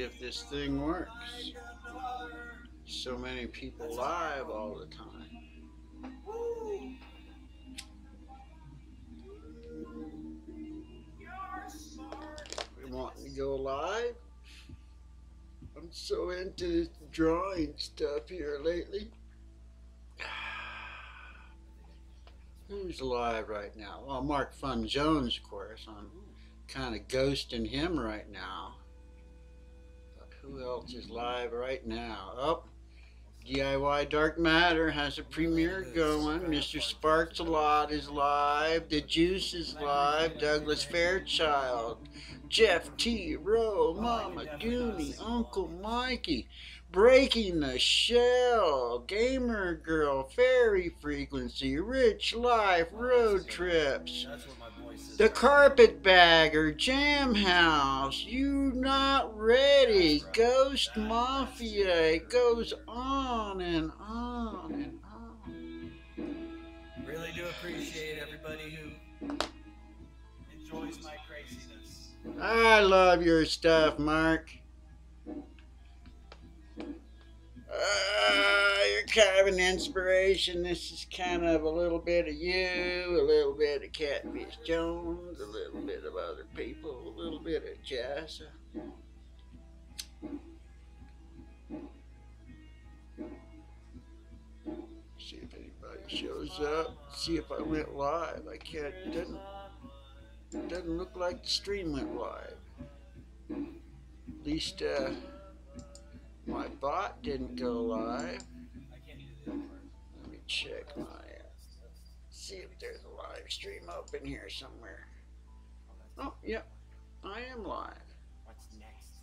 if this thing works. So many people live all the time. We want to go live? I'm so into drawing stuff here lately. Who's live right now? Well, Mark Fun Jones, of course. I'm kind of ghosting him right now. But who else is live right now? Oh, DIY Dark Matter has a premiere going. Mr. Sparks a Lot is live. The Juice is live. Douglas Fairchild. Jeff T. Rowe. Mama Goonie. Uncle Mikey. Breaking the Shell. Gamer Girl. Fairy Frequency. Rich Life. Road Trips. The Carpetbagger, Jam House, You Not Ready, Ghost Mafia. It goes on and on and on. Really do appreciate everybody who enjoys my craziness. I love your stuff, Mark. You're kind of an inspiration. This is kind of a little bit of you, a little bit of Catfish Jones, a little bit of other people, a little bit of Jassa. See if anybody shows up. See if I went live. I can't. Doesn't look like the stream went live. At least my bot didn't go live. Let me check my. See if there's a live stream open here somewhere. Oh, yep, I am live. What's next?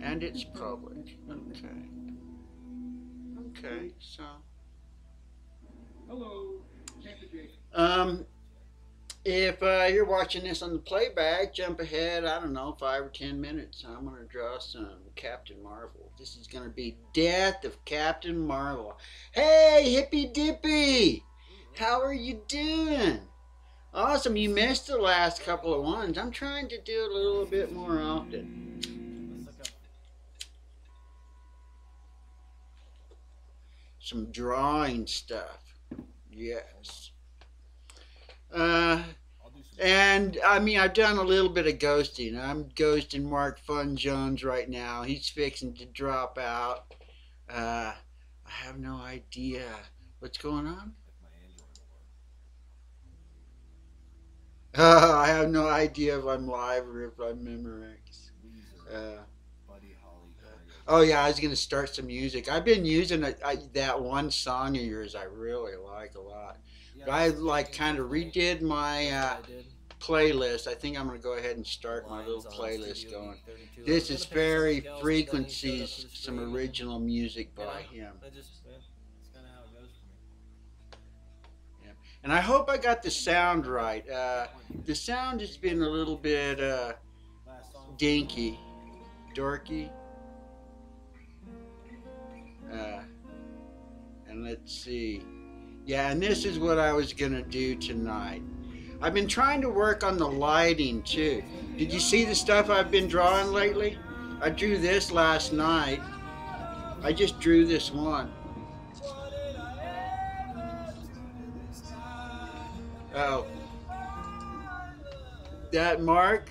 And it's public. Okay. Okay, so. Hello. If you're watching this on the playback, jump ahead, I don't know, 5 or 10 minutes. I'm going to draw some Captain Marvel. This is going to be Death of Captain Marvel. Hey, Hippy Dippy! How are you doing? Awesome, you missed the last couple of ones. I'm trying to do it a little bit more often. Some drawing stuff. Yes. And I mean, I've done a little bit of ghosting. I'm ghosting Mark Fun Jones right now. He's fixing to drop out. I have no idea what's going on. I have no idea if I'm live or if I'm Memorex. Oh yeah, I was gonna start some music. I've been using that one song of yours I really like a lot. But I like kind of redid my playlist. I think I'm gonna go ahead and start my little playlist going. This is Fairy Frequencies, some original music by him. Yeah. And I hope I got the sound right. The sound has been a little bit dinky, dorky. And let's see. Yeah, and this is what I was gonna do tonight. I've been trying to work on the lighting too. Did you see the stuff I've been drawing lately? I drew this last night. I just drew this one. Oh. That Mark?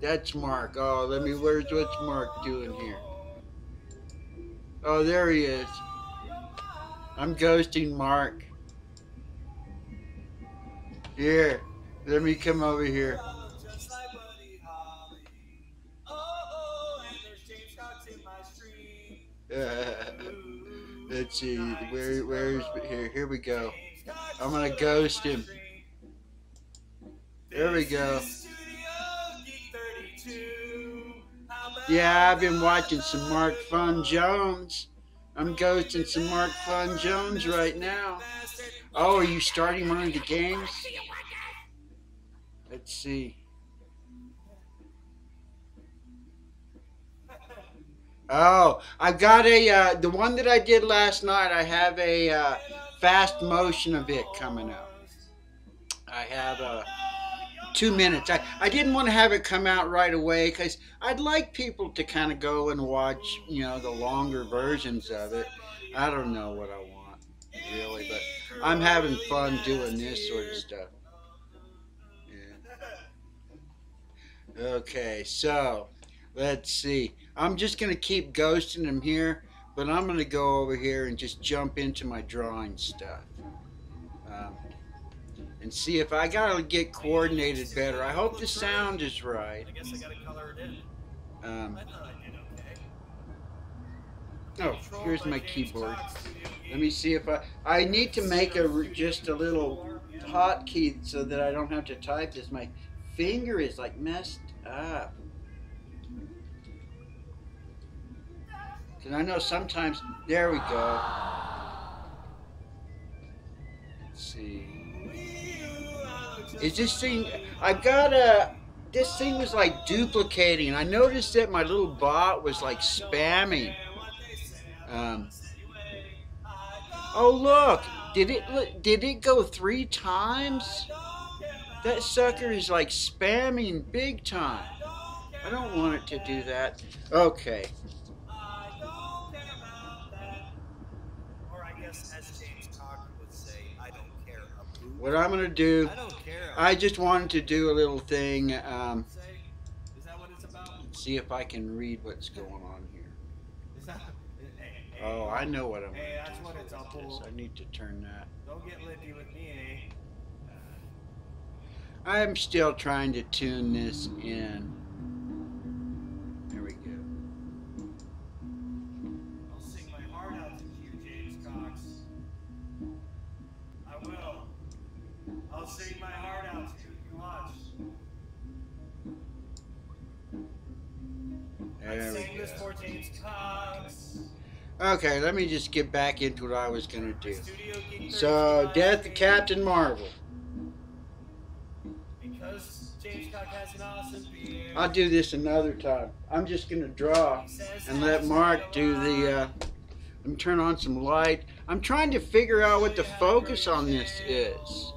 That's Mark. Oh, what's Mark doing here? Oh, there he is. I'm ghosting Mark. Here, let me come over here. Let's see, where's here we go. I'm gonna ghost him. There we go. Yeah, I've been watching some Mark Fun Jones. I'm ghosting some Mark Fun Jones right now. Oh, are you starting one of the games? Let's see. Oh, I've got the one that I did last night, I have a fast motion of it coming up. I have 2 minutes. I didn't want to have it come out right away because I'd like people to kind of go and watch, the longer versions of it. I don't know what I want, really, but I'm having fun doing this sort of stuff. Yeah. Okay, so let's see. I'm just going to keep ghosting him here, but I'm going to go over here and just jump into my drawing stuff. Um, and see if I gotta get coordinated better. I hope the sound is right. I guess I gotta color it in. I thought I did okay. Oh, here's my keyboard. Let me see if I need to make just a little hotkey so that I don't have to type this. My finger is like messed up. Because I know sometimes, there we go. Let's see. Is this thing, this thing was like duplicating. I noticed that my little bot was like spamming. Oh look, did it go 3 times? That sucker is like spamming big time. I don't want it to do that. Okay. Or I guess as James Cocker would say, I don't care a boot. What I'm gonna do, I don't care. I just wanted to do a little thing. Is that what it's about? See if I can read what's going on here. Is that, Oh, I know what I'm going hey, to that's do. what it's up for. I need to turn that. Don't get lippy with me, eh? I'm still trying to tune this in. There we go. I'll sing my heart out to you, James Cox. I will. I'll sing my heart out to you. You watch. There we sang this go. for James Cox. Okay, let me just get back into what I was going to do. Studio Geek So, 35, Death of Captain Marvel. Because James Cox has an awesome beard. I'll do this another time. I'm just going to draw and let Mark do the... let me turn on some light. I'm trying to figure out what the focus on this is.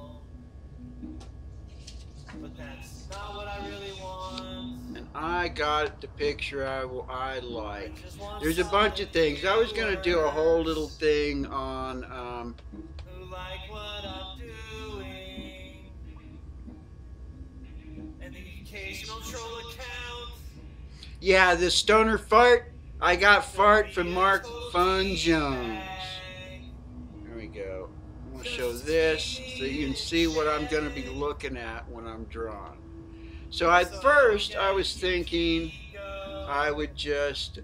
But that's not what I really want. And I got the picture I like. There's a bunch of things. I was going to do a whole little thing on... Who like what I'm doing. And the occasional troll account. yeah, the stoner fart. I got fart from Mark Fun Jones. There we go. I'm going to show this so you can see what I'm going to be looking at when I'm drawing. So at first I was thinking I would just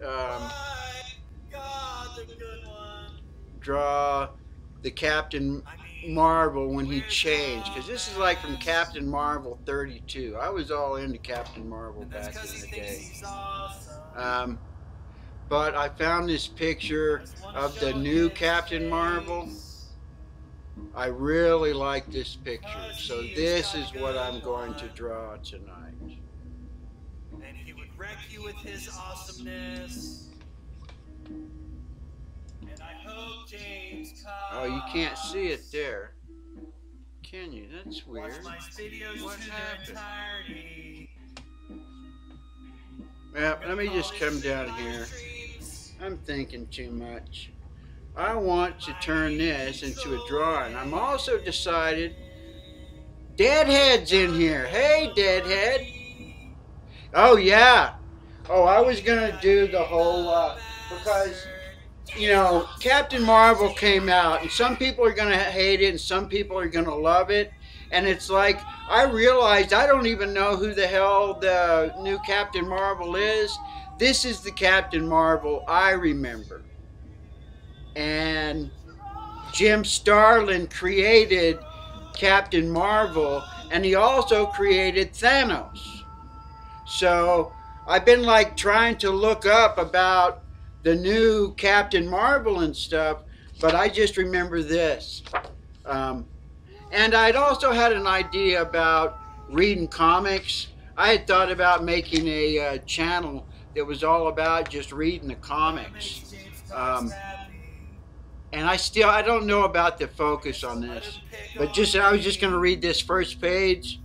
draw the Captain Marvel when he changed, because this is like from Captain Marvel 32. I was all into Captain Marvel back in the day. But I found this picture of the new Captain Marvel. I really like this picture, so this is what I'm going to draw tonight. And he would wreck you with his awesomeness. And I hope James Cox. Oh, you can't see it there, can you? That's weird. Watch my videos What to happened? their entirety. Yeah, let me just come down here. I'm thinking too much. I want to turn this into a drawing. I'm also decided Deadhead's in here. Hey, Deadhead. Oh, yeah. Oh, I was going to do the whole, because, Captain Marvel came out, and some people are going to hate it, and some people are going to love it. And it's like, I realized I don't even know who the hell the new Captain Marvel is. This is the Captain Marvel I remember. And Jim Starlin created Captain Marvel, and he also created Thanos. So I've been like trying to look up about the new Captain Marvel and stuff, but I just remember this. And I'd also had an idea about reading comics. I had thought about making a channel that was all about just reading the comics. And I don't know about the focus on this, but I was just going to read this first page.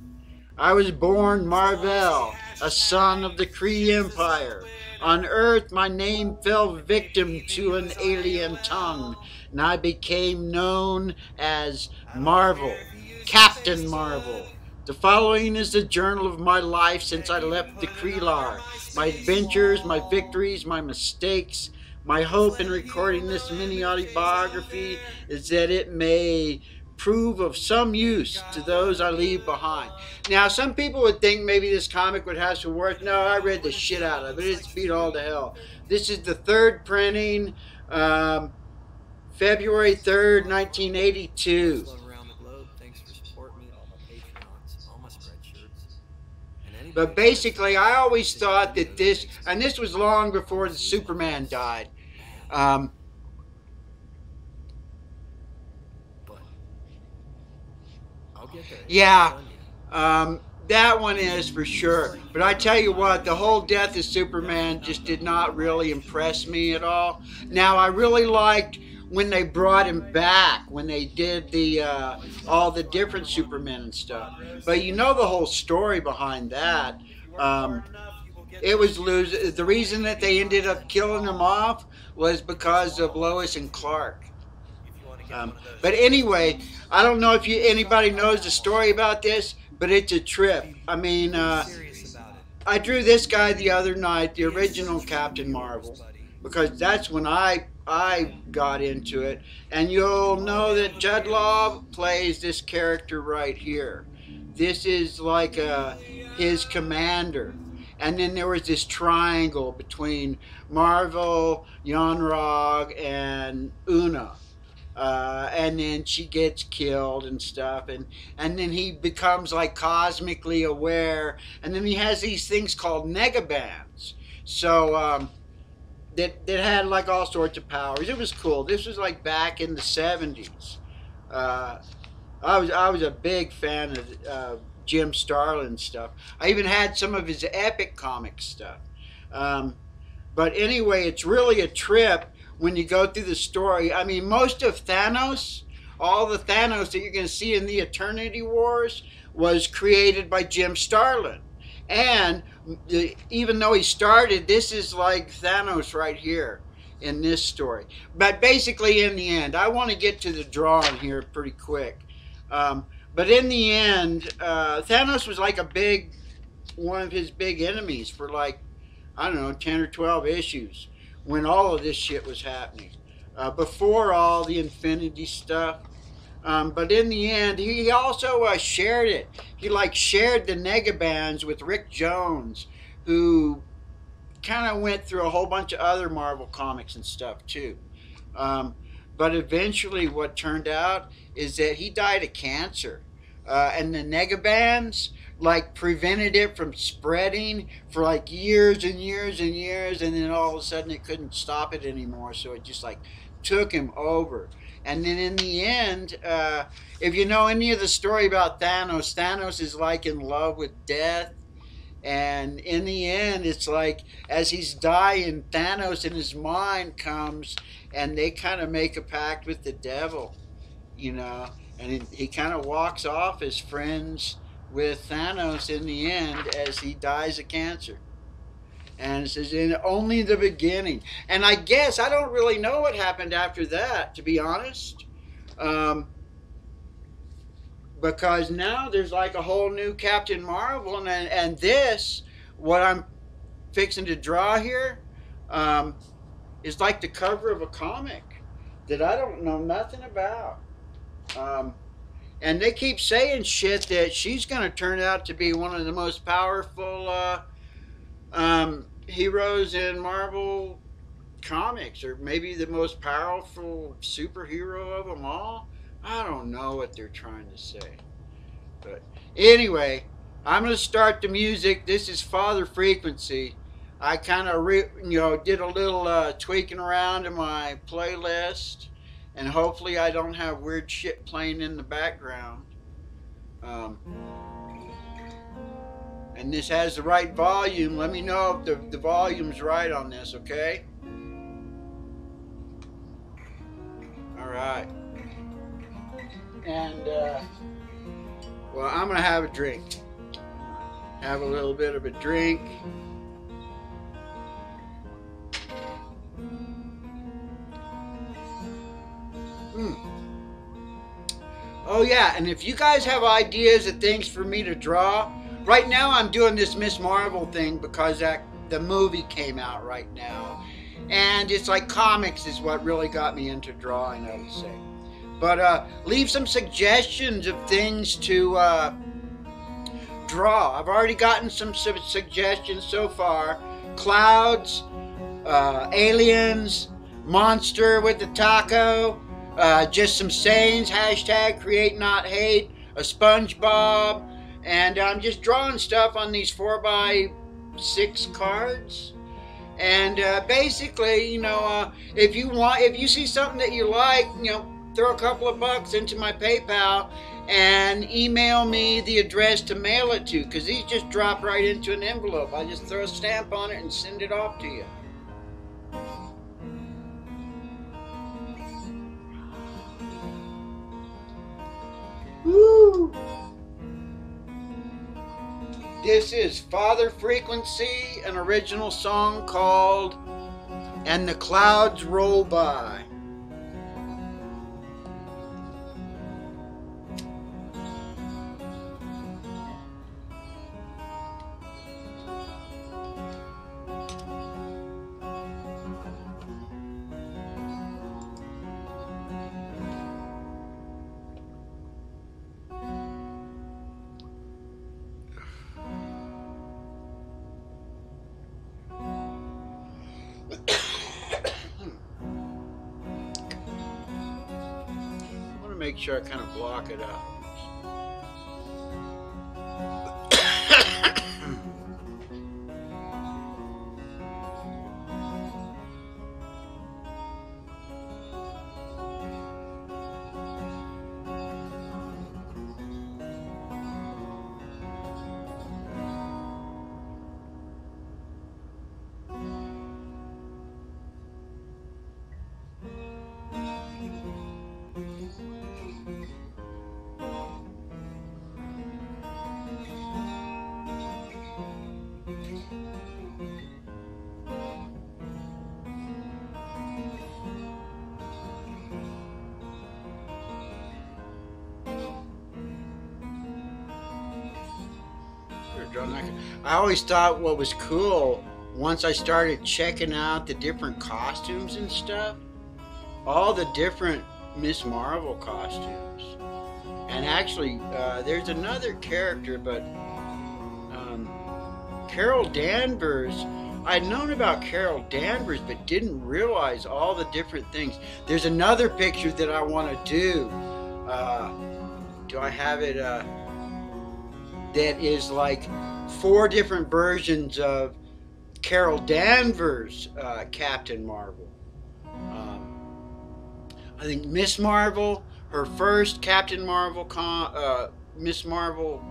I was born Marvel, a son of the Hashtag Kree shits is on Empire. On Twitter. Earth, my name fell victim Fake to an news on alien tongue, AOL. and I became known as I don't care Marvel, if you use Captain Facebook. Marvel. The following is the journal of my life since Heck, I even left the put it on your Kreelar. My MySpace adventures, my wall. victories, my mistakes. My Just hope in letting people recording know this mini images out autobiography there. is that it may prove of some Thank use to God for those the I leave good behind. Now, ones. some people would think maybe this comic would have some worth. You No, know, I now read the when it's shit done, out it of it. looks like It's beat all to hell. 332. This is the third printing, February 3rd, Much 1982. love around the globe. Thanks for supporting me, all my Patreons, all my spreadshirts, and anybody But that tries to basically, I always sit your thought that videos and this, makes us and look this was long before the clumsy Superman puppets. died. Man, Um, but I'll get there. It's not yeah, done yet. that one is for sure. But I tell you what, the whole death of Superman just did not really impress me at all. Now, I really liked when they brought him back, when they did the all the different Supermen and stuff. But you know the whole story behind that. If you work Um, hard enough, you will get it those was chances. the Donate reason that any they ended up content at killing them all. off was Makes because one of a lot Lois and easier. Clark. If you want to get one of those But chances. anyway, I don't know if Let's talk anybody about knows the alcohol. story about this, but it's a trip. Be I mean, serious about it. I drew this guy the other night, the Be a original surgeon of Captain yours, Marvel, buddy. because that's when I got into it. And you'll All know hail that the Judd Beatles. Law plays this character right here. This is like his commander. And then there was this triangle between Marvel, Yonrog, and Una. And then she gets killed and stuff, and then he becomes like cosmically aware, and then he has these things called negabands. So that had like all sorts of powers. It was cool. This was like back in the '70s. Uh, I was a big fan of Jim Starlin stuff. I even had some of his epic comic stuff. Um, but anyway, it's really a trip when you go through the story. I mean, most of Thanos, all the Thanos that you're going to see in the Eternity Wars, was created by Jim Starlin. And even though he started, this is like Thanos right here in this story. But basically, in the end, I want to get to the drawing here pretty quick. Um, but in the end, Thanos was like one of his big enemies for like, I don't know, 10 or 12 issues when all of this shit was happening. Before all the Infinity stuff. But in the end, he also shared it. He like shared the negabands with Rick Jones, who kind of went through a whole bunch of other Marvel comics and stuff too. Um, but eventually, what turned out is that he died of cancer, and the negabands like prevented it from spreading for like years and years and years, and then all of a sudden it couldn't stop it anymore. So it just like took him over. And then in the end, if you know any of the story about Thanos, Thanos is like in love with death. And in the end, it's like as he's dying, Thanos in his mind comes and they kind of make a pact with the devil, you know. And he kind of walks off as friends with Thanos in the end as he dies of cancer. And it says, in only the beginning. And I guess I don't really know what happened after that, to be honest. Um, because now there's like a whole new Captain Marvel, and this, what I'm fixing to draw here, um, is like the cover of a comic that I don't know nothing about. Um, and they keep saying shit that she's going to turn out to be one of the most powerful heroes in Marvel comics, or maybe the most powerful superhero of them all. I don't know what they're trying to say. But anyway, I'm going to start the music. This is Father Frequency. I kind of did a little tweaking around in my playlist, and hopefully I don't have weird shit playing in the background. Um, and this has the right volume. Let me know if the volume's right on this, okay? All right. And, well, I'm going to have a drink. have a little bit of a drink. Oh yeah, and if you guys have ideas of things for me to draw, right now I'm doing this Miss Marvel thing because the movie came out right now. And it's like comics is what really got me into drawing, I would say. But leave some suggestions of things to draw. I've already gotten some suggestions so far. Clouds, aliens, monster with the taco, just some sayings, hashtag create not hate, a SpongeBob, and I'm just drawing stuff on these 4x6 cards. And basically, if you see something that you like, throw a couple of bucks into my PayPal and email me the address to mail it to, because these just drop right into an envelope. I just throw a stamp on it and send it off to you. Woo! This is Father Frequency, an original song called And the Clouds Roll By. Make sure I kind of block it up. I always thought what was cool, once I started checking out the different costumes and stuff, all the different Miss Marvel costumes. And actually, there's another character, but Carol Danvers, I'd known about Carol Danvers, but didn't realize all the different things. There's another picture that I want to do. Do I have it? That is like 4 different versions of Carol Danvers, Captain Marvel. I think Miss Marvel, her first Captain Marvel, Miss Marvel,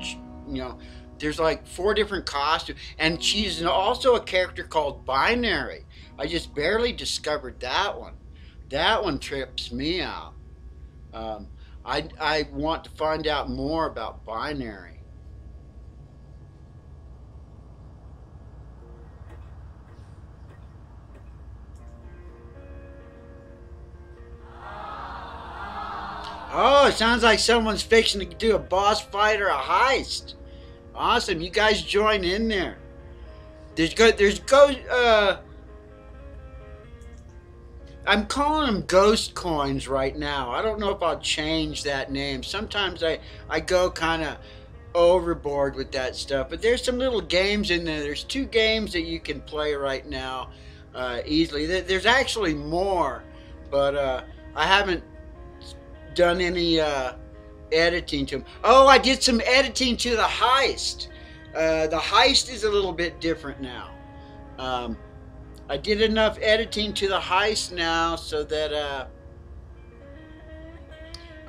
there's like 4 different costumes, and she's also a character called Binary. I just barely discovered that one. That one trips me out. I want to find out more about Binary. Oh, it sounds like someone's fixing to do a boss fight or a heist. Awesome, you guys join in there. I'm calling them ghost coins right now. I don't know if I'll change that name. Sometimes I go kind of overboard with that stuff. But there's some little games in there. There's 2 games that you can play right now easily. There's actually more, but I haven't done any editing to them. Oh, I did some editing to the heist. The heist is a little bit different now. I did enough editing to the heist now so that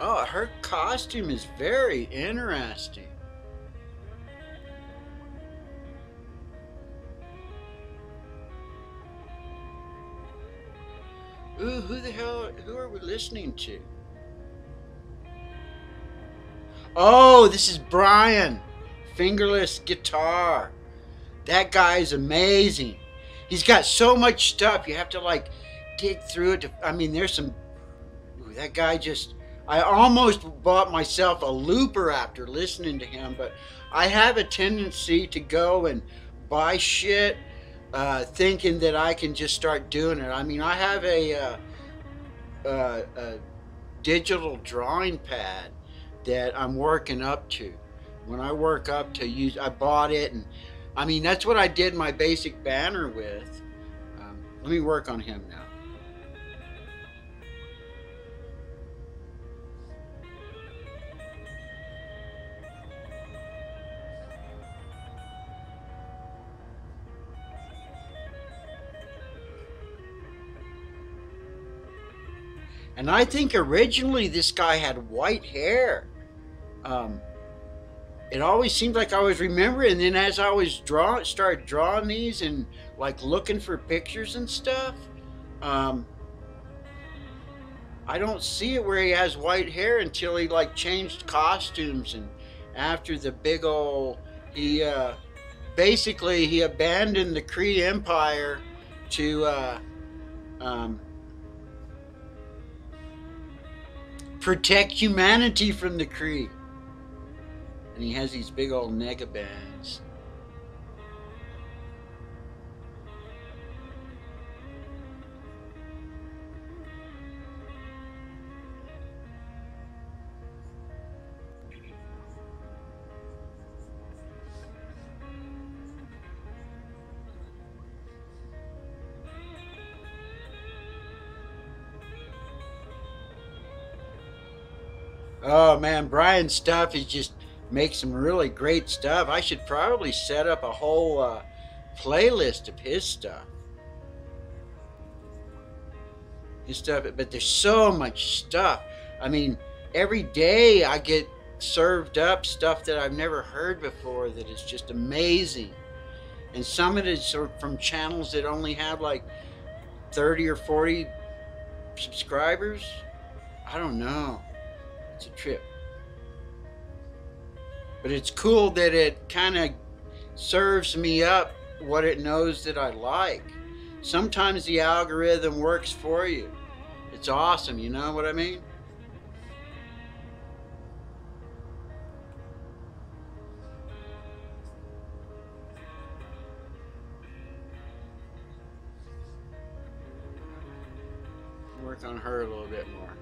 oh, her costume is very interesting. Ooh, who are we listening to? Oh, this is Brian fingerless guitar. That guy is amazing. He's got so much stuff. You have to like dig through it. I mean, there's some. Ooh, that guy just. I almost bought myself a looper after listening to him, but I have a tendency to go and buy shit thinking that I can just start doing it. I mean, I have a digital drawing pad that I'm working up to. When I work up to use, I bought it, and I mean that's what I did my basic banner with. Let me work on him now. And I think originally this guy had white hair. Um, it always seemed like I was remembering. And then as I was started drawing these and like looking for pictures and stuff, um, I don't see it where he has white hair until he like changed costumes, and after the big old he basically he abandoned the Kree Empire to um, protect humanity from the Kree. And he has these big old nega bands. Oh man, Brian's stuff is just makes some really great stuff. I should probably set up a whole playlist of his stuff. His stuff, but there's so much stuff. I mean, every day I get served up stuff that I've never heard before that is just amazing. And some of it is from channels that only have like 30 or 40 subscribers. I don't know. It's a trip. But it's cool that it kind of serves me up what it knows that I like. Sometimes the algorithm works for you. It's awesome, you know what I mean? Work on her a little bit more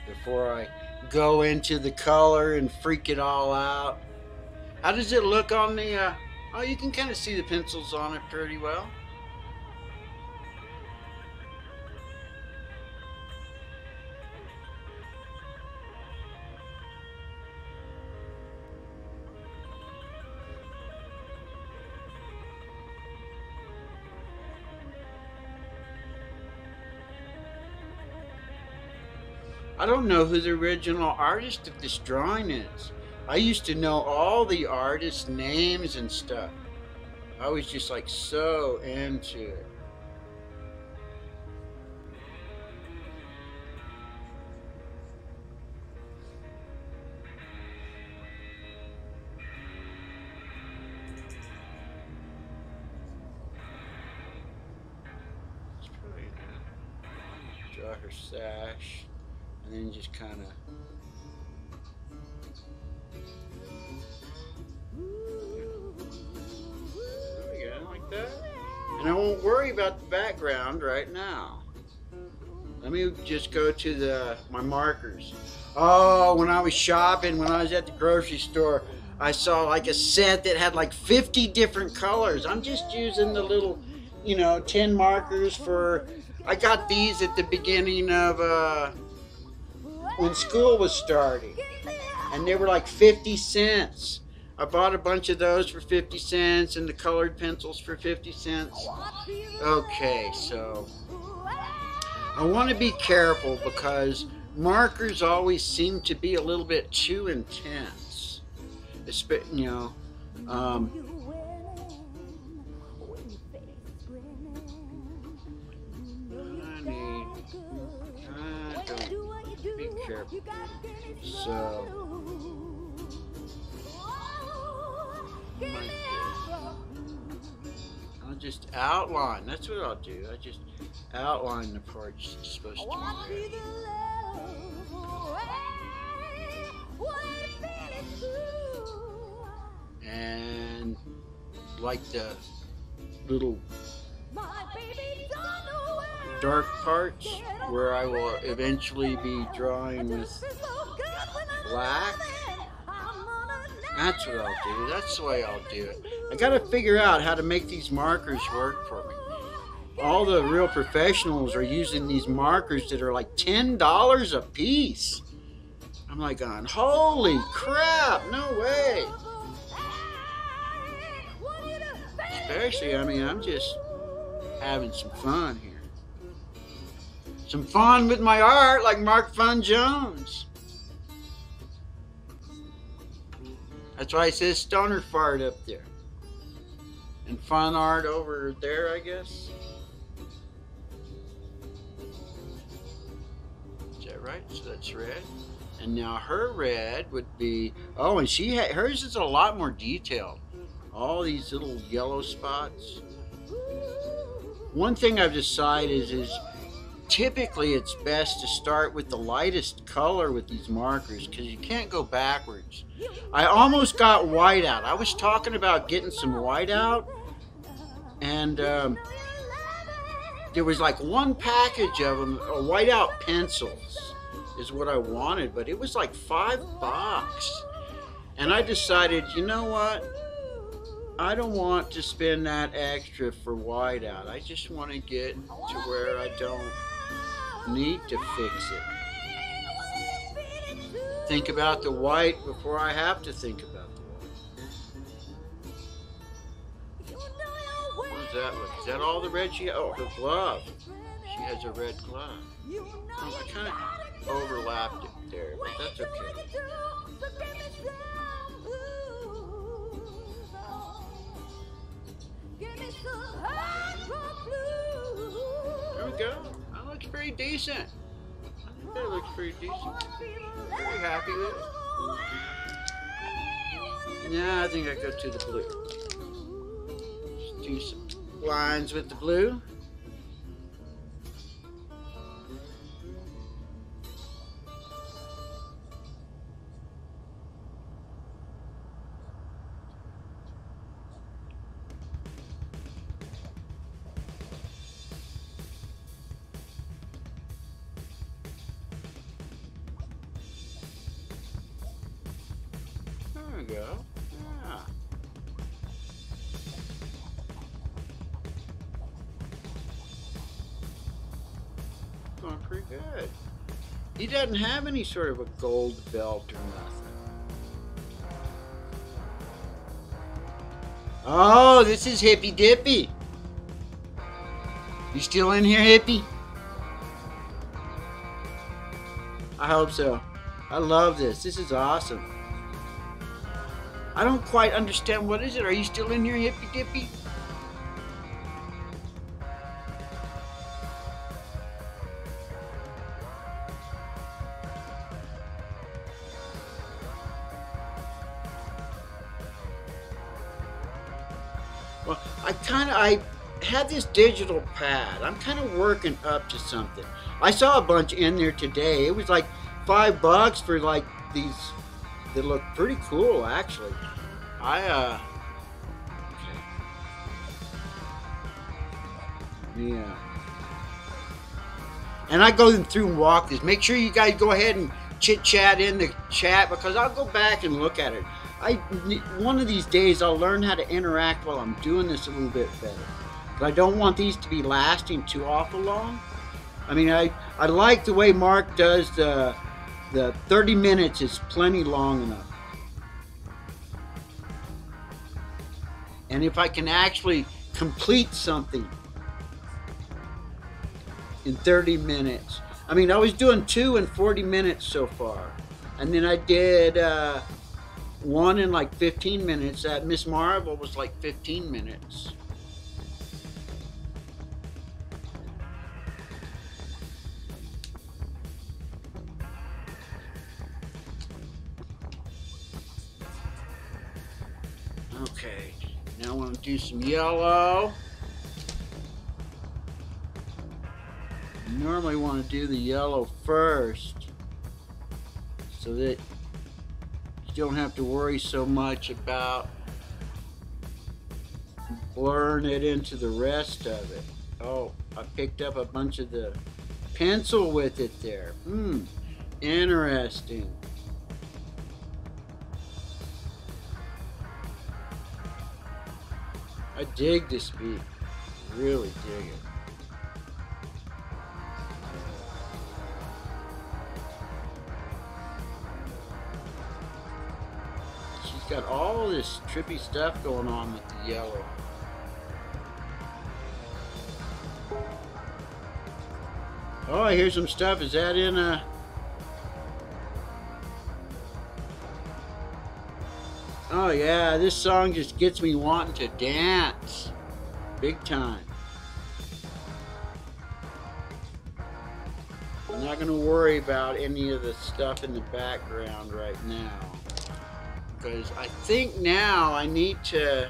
before I go into the color and freak it all out. How does it look on the oh, you can kind of see the pencils on it pretty well. I don't know who the original artist of this drawing is. I used to know all the artists' names and stuff. I was just like so into it. It's probably gonna draw her sash. And then just kind of there we go, like that. And I won't worry about the background right now. Let me just go to my markers. Oh, when I was shopping, when I was at the grocery store, I saw like a set that had like 50 different colors. I'm just using the little, 10 markers for. I got these at the beginning of when school was starting, and they were like 50 cents. I bought a bunch of those for 50 cents and the colored pencils for 50 cents. Okay, so I want to be careful because markers always seem to be a little bit too intense. Be careful. So just outline. That's what I'll do. I just outline the parts it's supposed to be ready. And like the little dark parts where I will eventually be drawing with black. That's what I'll do. That's the way I'll do it. I gotta figure out how to make these markers work for me. All the real professionals are using these markers that are like $10 a piece. I'm like going, holy crap, no way. Especially, I mean, I'm just having some fun here. Some fun with my art like Mark Fun Jones. That's why it says stoner fart up there. And fun art over there, I guess. Is that right? So that's red. And now her red would be, oh, and she had, hers is a lot more detailed. All these little yellow spots. One thing I've decided is typically it's best to start with the lightest color with these markers because you can't go backwards. I almost got white out. I was talking about getting some white out, and there was like one package of them, whiteout pencils is what I wanted, but it was like $5. And I decided, you know what? I don't want to spend that extra for whiteout. I just want to get to where I don't need to fix it. Think about the white before I have to think about the white. What does that look? Is that all the red she has? Oh, her glove. She has a red glove. Oh, I kind of overlapped it there, but that's okay. There we go. That looks pretty decent. I think that looks pretty decent. Very happy with it. Now I think I go to the blue. Just do some lines with the blue. There we go. Yeah. Going pretty good. He doesn't have any sort of a gold belt or nothing. Oh, this is Hippy Dippy. You still in here, Hippy? I hope so. I love this. This is awesome. I don't quite understand. What is it? Are you still in here, Hippy Dippy? Well, I had this digital pad. I'm kind of working up to something. I saw a bunch in there today. It was like $5 for like these. They look pretty cool, actually. Okay. Yeah. And I go through and walk this. Make sure you guys go ahead and chit-chat in the chat because I'll go back and look at it. One of these days I'll learn how to interact while I'm doing this a little bit better. But I don't want these to be lasting too awful long. I mean, I like the way Mark does the 30 minutes is plenty long enough. And if I can actually complete something in 30 minutes. I mean, I was doing 2 in 40 minutes so far. And then I did 1 in like 15 minutes. That Miss Marvel was like 15 minutes. Okay, now I want to do some yellow. normally want to do the yellow first so that you don't have to worry so much about blurring it into the rest of it. Oh, I picked up a bunch of the pencil with it there. Interesting. I dig this beat. Really dig it. She's got all this trippy stuff going on with the yellow. Oh, I hear some stuff. Is that in a... Oh yeah, this song just gets me wanting to dance. Big time. I'm not going to worry about any of the stuff in the background right now. Because I think now I need to...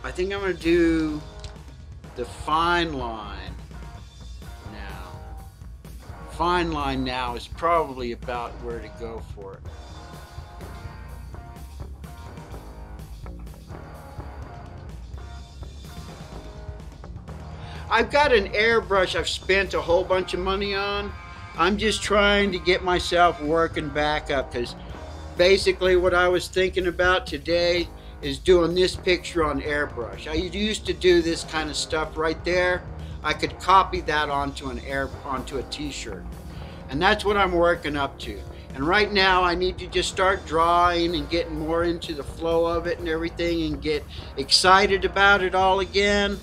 I think I'm going to do the fine line now. Fine line now is probably about where to go for it. I've got an airbrush I've spent a whole bunch of money on. I'm just trying to get myself working back up, because basically what I was thinking about today is doing this picture on airbrush. I used to do this kind of stuff right there. I could copy that onto a t-shirt. And that's what I'm working up to. And right now I need to just start drawing and getting more into the flow of it and everything and get excited about it all again.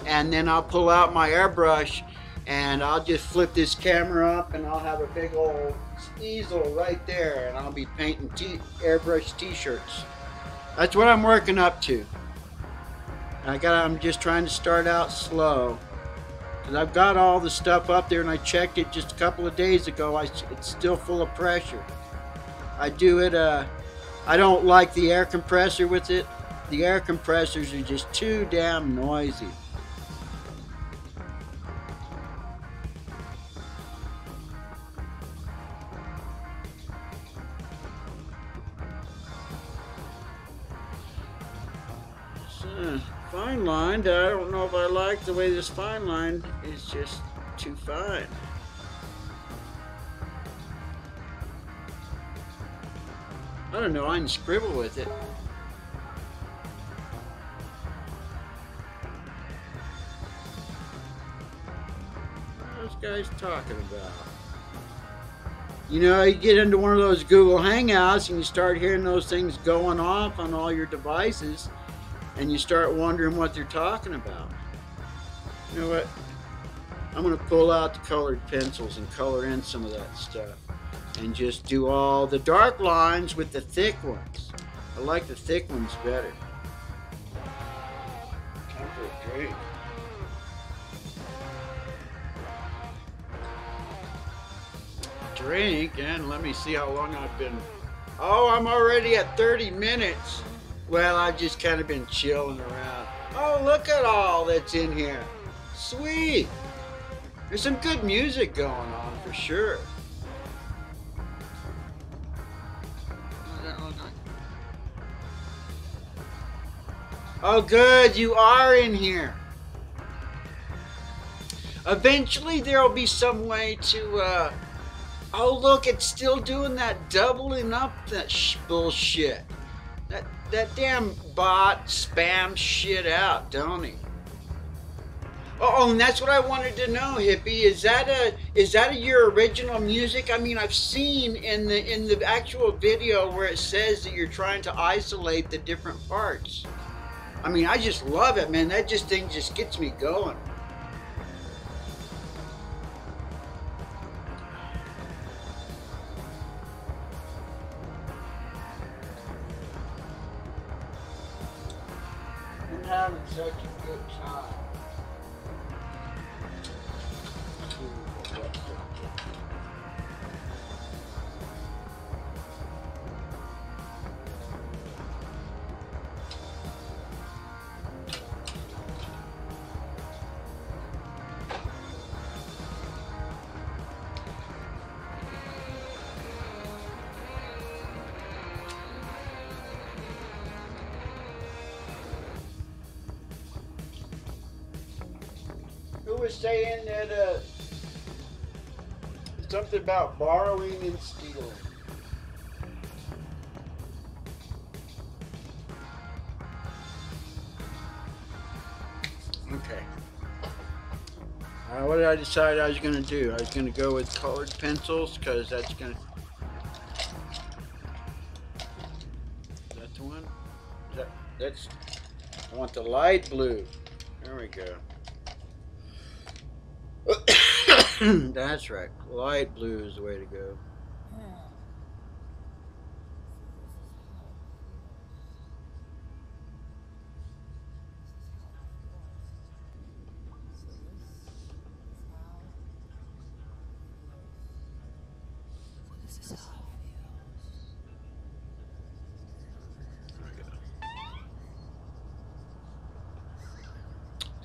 And then I'll pull out my airbrush and I'll just flip this camera up and I'll have a big old easel right there and I'll be painting airbrush t-shirts. That's what I'm working up to. I'm just trying to start out slow. Because I've got all the stuff up there and I checked it just a couple of days ago. It's still full of pressure. I do it, I don't like the air compressor with it. The air compressors are just too damn noisy. Fine line, I don't know if I like the way this fine line is just too fine. I don't know, I can scribble with it. What are those guys talking about? You know, you get into one of those Google Hangouts and you start hearing those things going off on all your devices. And you start wondering what they're talking about. You know what? I'm going to pull out the colored pencils and color in some of that stuff. And just do all the dark lines with the thick ones. I like the thick ones better. Time for a drink. Drink, and let me see how long I've been... Oh, I'm already at 30 minutes. Well, I've just kind of been chilling around. Oh, look at all that's in here. Sweet. There's some good music going on for sure. Oh, good. You are in here. Eventually, there'll be some way to... Oh, look, it's still doing that doubling up that bullshit. That damn bot spams shit out, don't he? Oh, and that's what I wanted to know, Hippie. Is that your original music? I mean, I've seen in the actual video where it says that you're trying to isolate the different parts. I mean, I just love it, man. That thing just gets me going. Having such a good time. was saying that something about borrowing and stealing. Okay. What did I decide I was going to do? I was going to go with colored pencils because that's going to... Is that the one? That's... I want the light blue. There we go. That's right. Light blue is the way to go.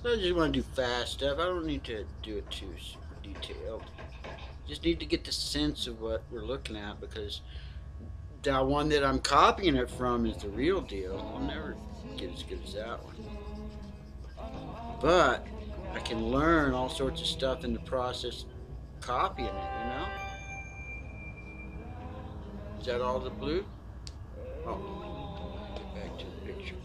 So I just want to do fast stuff. I don't need to do it too super detailed. Just need to get the sense of what we're looking at because the one that I'm copying it from is the real deal. I'll never get as good as that one. But I can learn all sorts of stuff in the process copying it, you know? Is that all the blue? Oh, get back to the picture.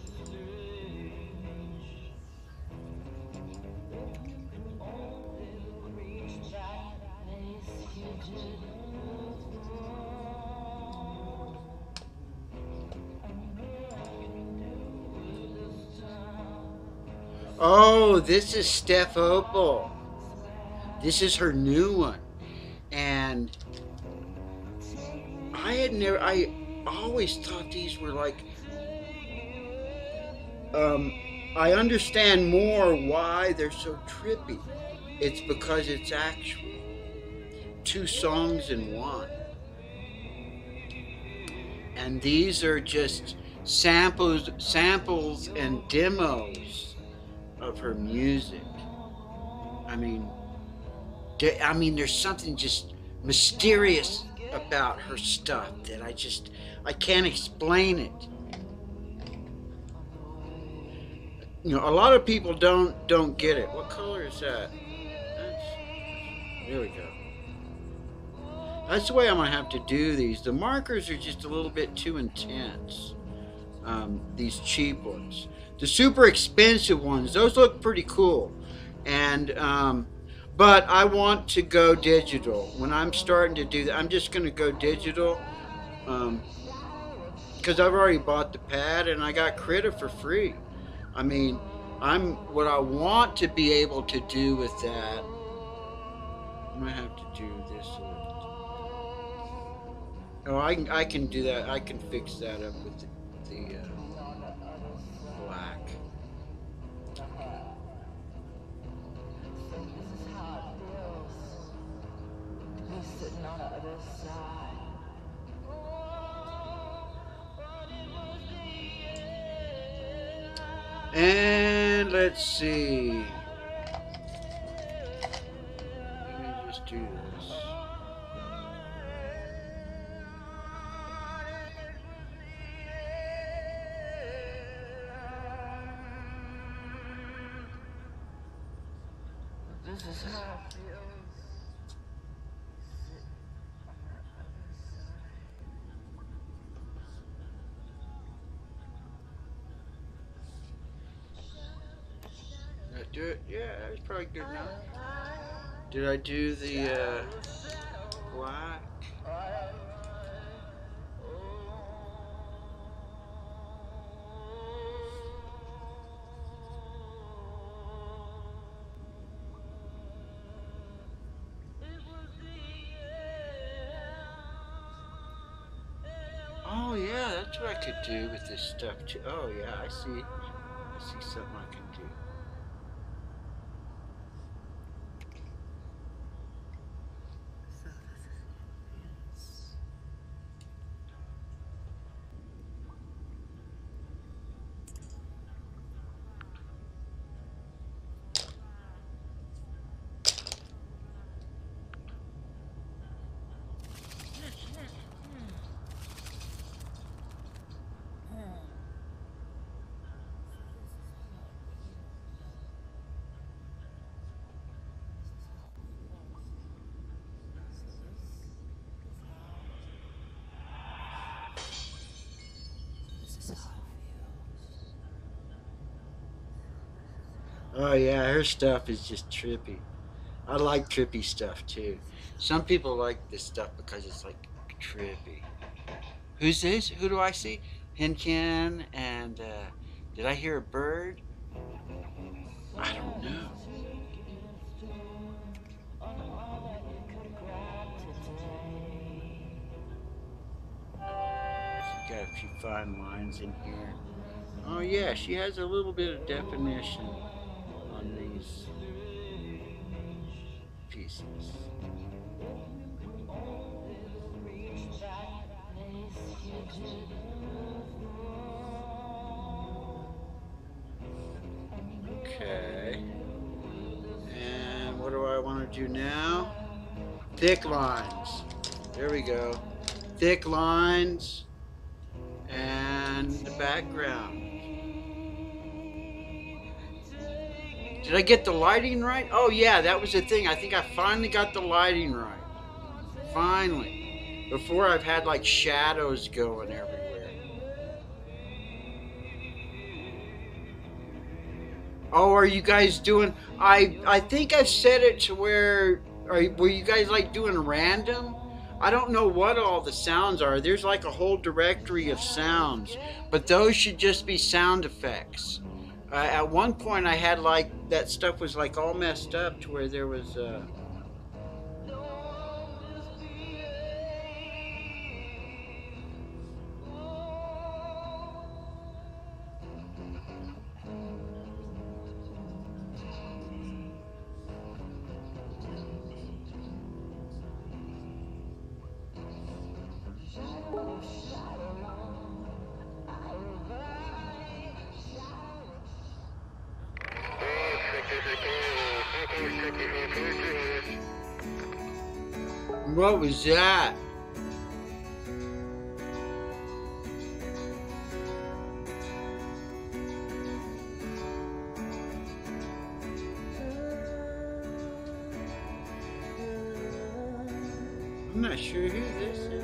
Oh, this is Steph Opal. This is her new one. And I always thought these were like, I understand more why they're so trippy. It's because it's actually two songs in one. And these are just samples and demos of her music. I mean, there's something just mysterious about her stuff that I can't explain it. You know, a lot of people don't get it. What color is that? There we go. That's the way I'm gonna have to do these. The markers are just a little bit too intense. These cheap ones. The super expensive ones, those look pretty cool. And but I want to go digital. When I'm starting to do that, I'm just gonna go digital. Because I've already bought the pad and I got Krita for free. I mean, what I want to be able to do with that. I'm gonna have to do this. Oh, I can do that. I can fix that up with the black. And let's see. Let me just do this. This is how it feels. Did I do it? Yeah, that's probably good enough. Did I do the black? Oh yeah, that's what I could do with this stuff too. Oh yeah, I see something I can do. Oh yeah, her stuff is just trippy. I like trippy stuff too. Some people like this stuff because it's like trippy. Who's this? Who do I see? Hinkin and did I hear a bird? I don't know. She's got a few fine lines in here. Oh yeah, she has a little bit of definition on these pieces. Okay. And what do I want to do now? Thick lines. There we go. Thick lines and the background. Did I get the lighting right? Oh yeah, that was the thing. I think I finally got the lighting right. Finally. Before I've had like shadows going everywhere. Oh, are you guys doing? I think I've set it to where were you guys like doing random? I don't know what all the sounds are. There's like a whole directory of sounds, but those should just be sound effects. At one point, I had like that stuff was like all messed up to where there was. What was that? I'm not sure who this is.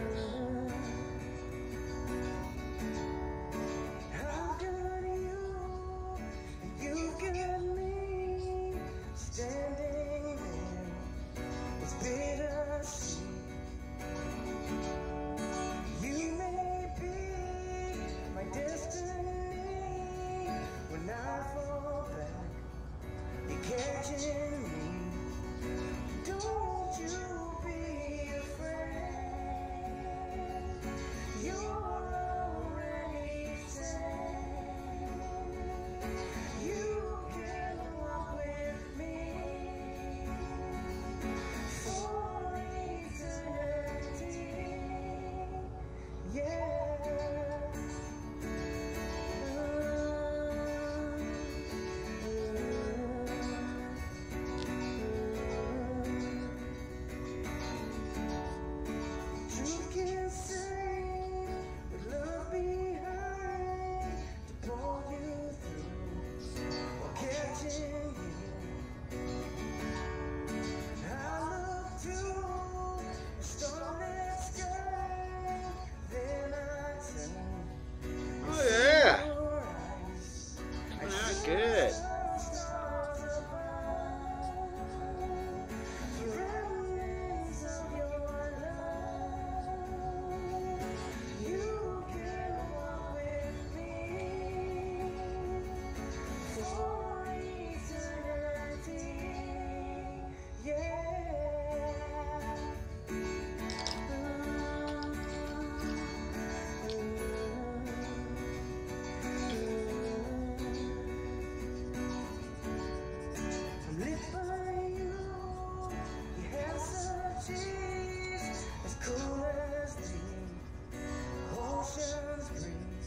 Good.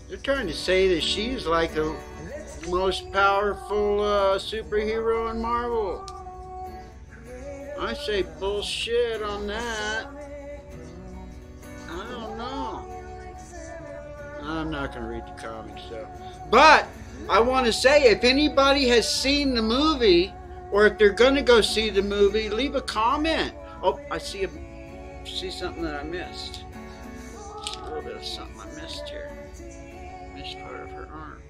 They're trying to say that she's like the most powerful superhero in Marvel. I say bullshit on that. I don't know. I'm not going to read the comics, so. But I want to say, if anybody has seen the movie, or if they're going to go see the movie, leave a comment. Oh, I see something that I missed. Just a little bit of something I missed here. Missed part of her arm.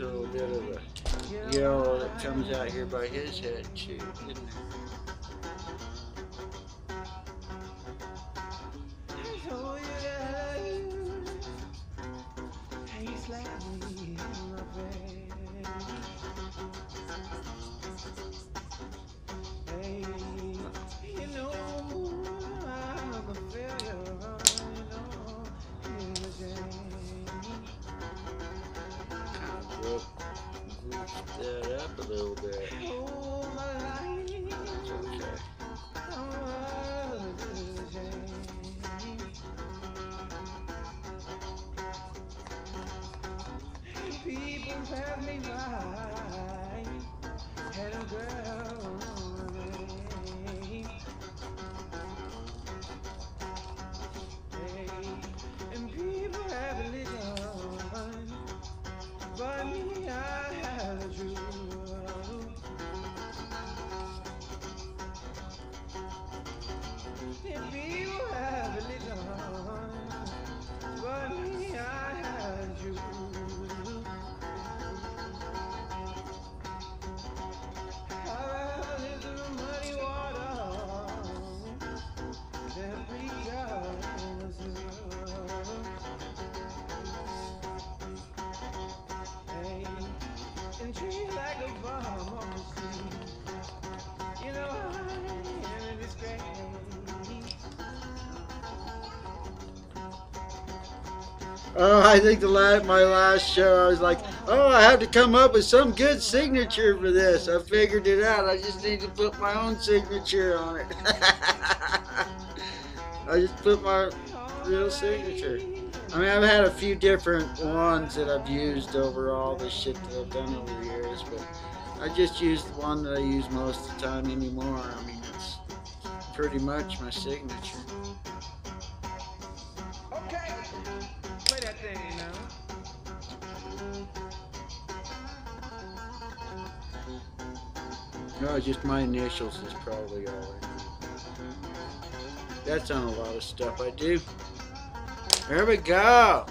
There's a little bit of a yellow that comes out here by his head too, isn't there? That up a little bit. That's okay. People pass me by, and a girl away. Hey, and people have religion, but me, I have the truth. And people have religion, but me, I have the truth. And treat like a bomb on the sea. You know I am a disgrace. Oh, I think my last show, I was like, oh, I have to come up with some good signature for this. I figured it out. I just need to put my own signature on it. I just put my real signature. I mean, I've had a few different ones that I've used over all this shit that I've done over the years, but I just use the one that I use most of the time anymore. I mean, it's pretty much my signature. Okay, play that thing now. No, just my initials is probably all I know. That's on a lot of stuff I do. There we go.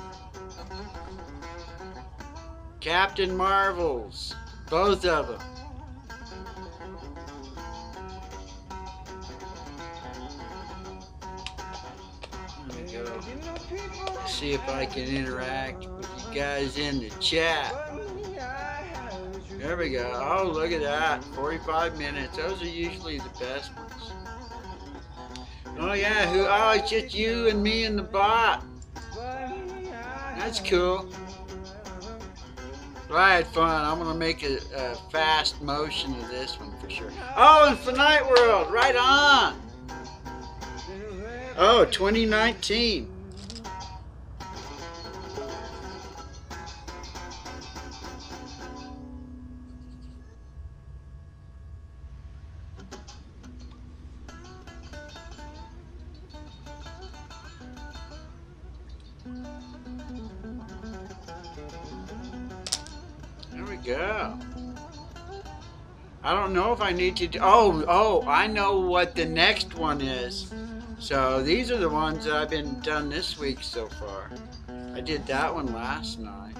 Captain Marvels. Both of them. There we go. See if I can interact with you guys in the chat. There we go. Oh, look at that. 45 minutes. Those are usually the best ones. Oh, yeah. Oh, it's just you and me and the bot. That's cool. Well, I had fun. I'm going to make a fast motion of this one for sure. Oh, and Finite World. Right on. Oh, 2019. There we go. I don't know if I need to do... Oh, I know what the next one is. So these are the ones that I've been done this week so far. I did that one last night.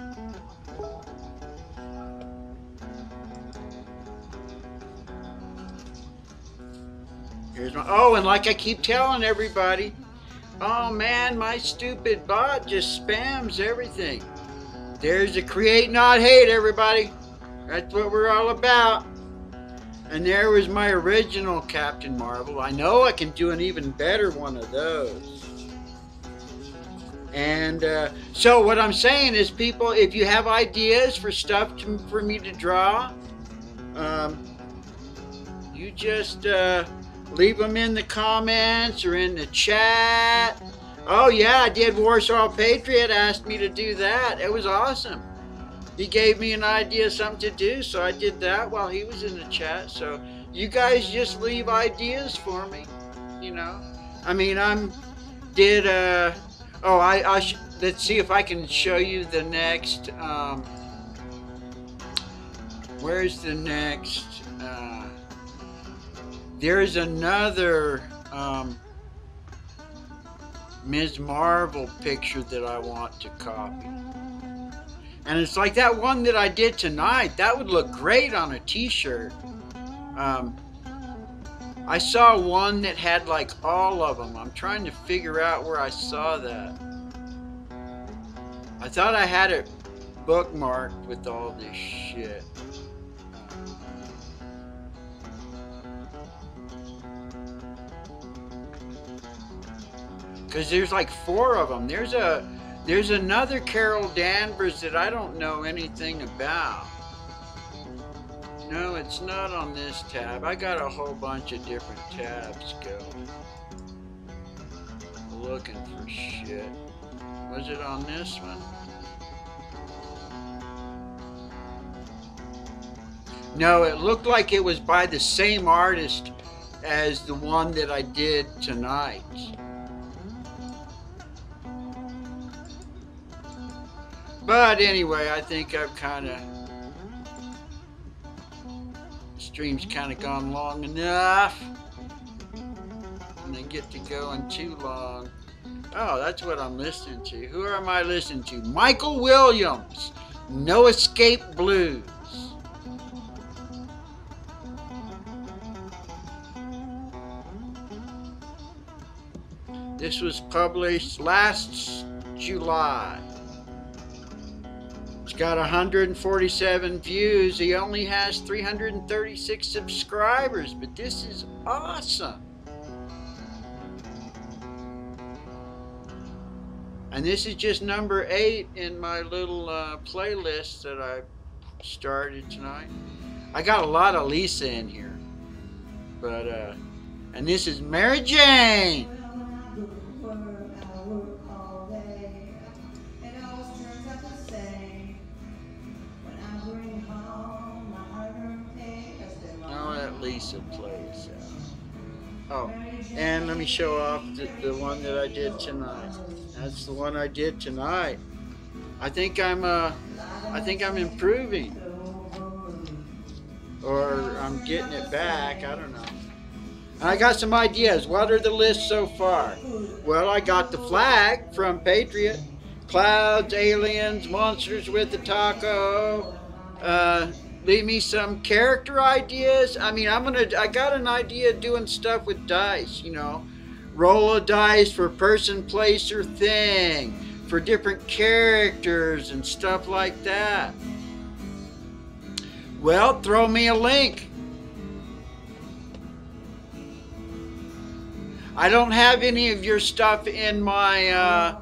Here's my... Oh, and like I keep telling everybody, oh man, my stupid bot just spams everything. There's a create not hate, everybody. That's what we're all about. And there was my original Captain Marvel. I know I can do an even better one of those. And so what I'm saying is, people, if you have ideas for stuff for me to draw, you just leave them in the comments or in the chat. Oh yeah, I did Warsaw Patriot asked me to do that. It was awesome. He gave me an idea, something to do, so I did that while he was in the chat. So you guys just leave ideas for me, you know. I mean, let's see if I can show you the next, where's the next, there's another, Ms. Marvel picture that I want to copy. And it's like that one that I did tonight. That would look great on a t-shirt. I saw one that had like all of them. I'm trying to figure out where I saw that. I thought I had it bookmarked with all this shit. Because there's like 4 of them. There's another Carol Danvers that I don't know anything about. No, it's not on this tab. I got a whole bunch of different tabs going. Looking for shit. Was it on this one? No, it looked like it was by the same artist as the one that I did tonight. But anyway, I think I've kind of... stream's kind of gone long enough. And they get to going too long. Oh, that's what I'm listening to. Who am I listening to? Michael Williams, No Escape Blues. This was published last July. It's got 147 views. He only has 336 subscribers, but this is awesome. And this is just number 8 in my little playlist that I started tonight. I got a lot of Lisa in here. But, and this is Mary Jane. Lisa plays. Oh, and let me show off the one that I did tonight. That's the one I did tonight. I think I'm improving, or I'm getting it back. I don't know. And I got some ideas. What are the lists so far? Well, I got the flag from Patriot, clouds, aliens, monsters with the taco. Leave me some character ideas. I mean, I got an idea of doing stuff with dice, you know. Roll a dice for person, place, or thing. For different characters and stuff like that. Well, throw me a link. I don't have any of your stuff in my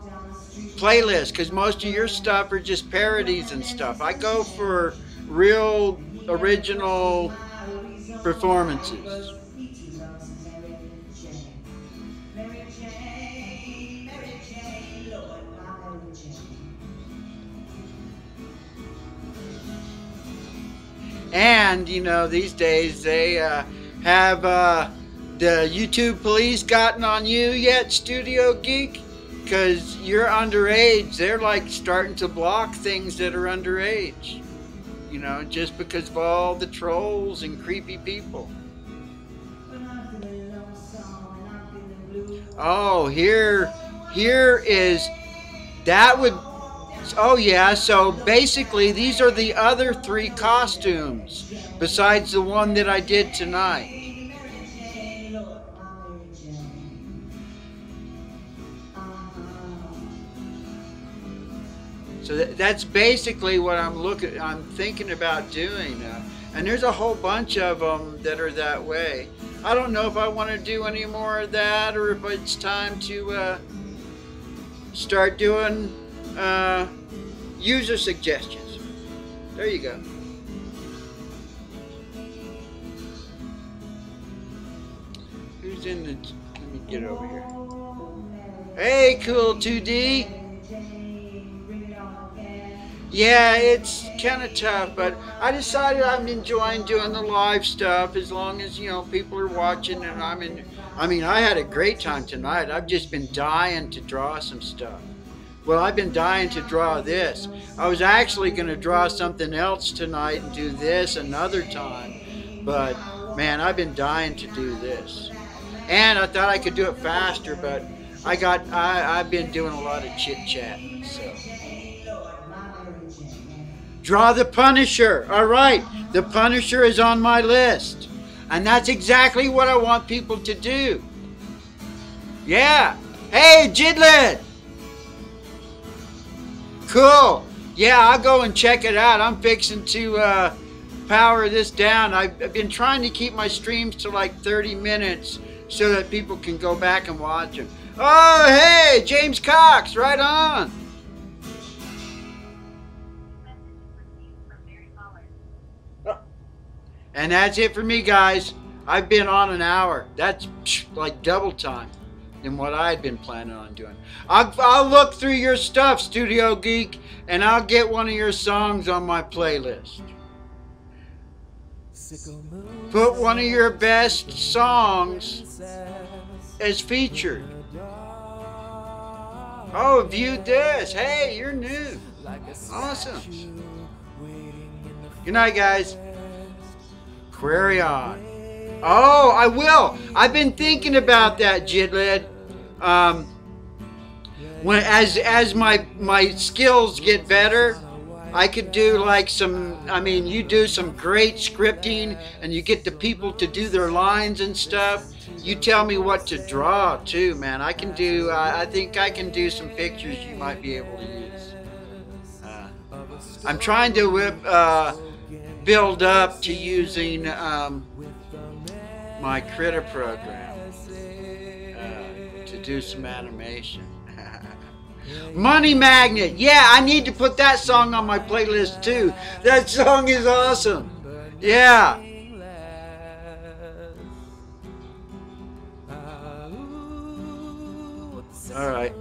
playlist because most of your stuff are just parodies and stuff. I go for real original performances. And you know, these days they have the YouTube police gotten on you yet, Studio Geek? Because you're underage. They're like starting to block things that are underage. You know, just because of all the trolls and creepy people. Oh, here is, that would, oh yeah, so basically these are the other 3 costumes besides the one that I did tonight. So that's basically what I'm thinking about doing. And there's a whole bunch of them that are that way. I don't know if I want to do any more of that or if it's time to start doing user suggestions. There you go. Who's in the... Let me get over here. Hey, Cool 2D. Yeah, it's kind of tough, but I decided I'm enjoying doing the live stuff as long as, you know, people are watching and I mean, I had a great time tonight. I've just been dying to draw some stuff. Well, I've been dying to draw this. I was actually going to draw something else tonight and do this another time, but man, I've been dying to do this. And I thought I could do it faster, but I've been doing a lot of chit-chat, so. Draw the Punisher. All right, the Punisher is on my list. And that's exactly what I want people to do. Yeah. Hey, Jidlin. Cool. Yeah, I'll go and check it out. I'm fixing to power this down. I've been trying to keep my streams to like 30 minutes so that people can go back and watch them. Oh, hey, James Cox, right on. And that's it for me, guys. I've been on an hour. That's like double time than what I had been planning on doing. I'll look through your stuff, Studio Geek, and I'll get one of your songs on my playlist. Put one of your best songs as featured. Oh, viewed this. Hey, you're new. Awesome. Good night, guys. Query on. Oh, I will. I've been thinking about that, Jidlid. When as my skills get better, I could do like some. I mean, you do some great scripting, and you get the people to do their lines and stuff. You tell me what to draw too, man. I can do. I think I can do some pictures you might be able to use. I'm trying to build up to using my Critter program to do some animation. Money Magnet. Yeah, I need to put that song on my playlist too. That song is awesome. Yeah. All right.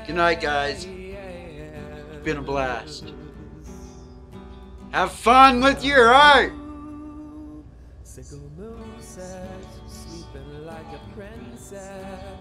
Good night, guys. It's been a blast. Have fun with your art. Sleeping like a princess.